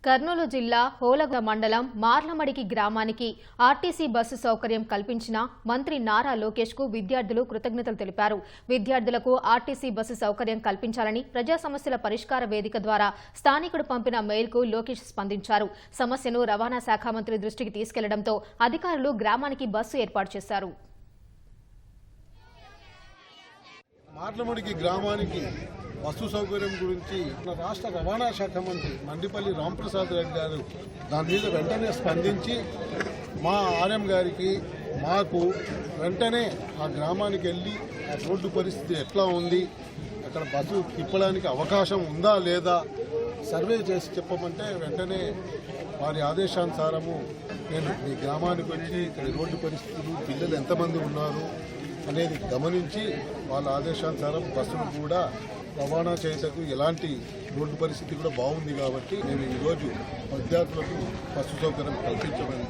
కర్నూలు జిల్లా హోలగ మండలం మార్లమడికి గ్రామానికి ఆర్టీసీ బస్సు సౌకర్యం కల్పించిన మంత్రి నారా లోకేష్ కు విద్యార్థులు కృతజ్ఞతలు తెలిపారు. విద్యార్థులకు ఆర్టీసీ బస్సు సౌకర్యం కల్పించాలని ప్రజా సమస్యల పరిష్కార వేదిక ద్వారా స్థానికుడు పంపిన మెయిల్ కు లోకేష్ స్పందించారు. సమస్యను రవాణా శాఖ మంత్రి దృష్టికి తీసుకెళ్లడంతో అధికారులు గ్రామానికి బస్సు ఏర్పాటు చేశారు. మార్లమడికి గ్రామానికి బస్సు సౌకర్యం గురించి రాష్ట్ర రవాణా శాఖ మంత్రి మండిపల్లి రాంప్రసాద్ రెడ్డి గారు దాని మీద వెంటనే స్పందించి మా ఆర్ఎం గారికి మాకు వెంటనే ఆ గ్రామానికి వెళ్ళి ఆ రోడ్డు పరిస్థితి ఎట్లా ఉంది, అక్కడ బస్సు తిప్పడానికి అవకాశం ఉందా లేదా సర్వే చేసి చెప్పమంటే వెంటనే వారి ఆదేశానుసారము నేను మీ గ్రామానికి వచ్చి ఇక్కడ రోడ్డు పరిస్థితులు, పిల్లలు ఎంతమంది ఉన్నారు అనేది గమనించి వాళ్ళ ఆదేశానుసారం బస్సులు కూడా రవాణా చేయటకు ఎలాంటి రోడ్డు పరిస్థితి కూడా బాగుంది కాబట్టి నేను ఈరోజు విద్యార్థులకు బస్సు సౌకర్యం కల్పించమని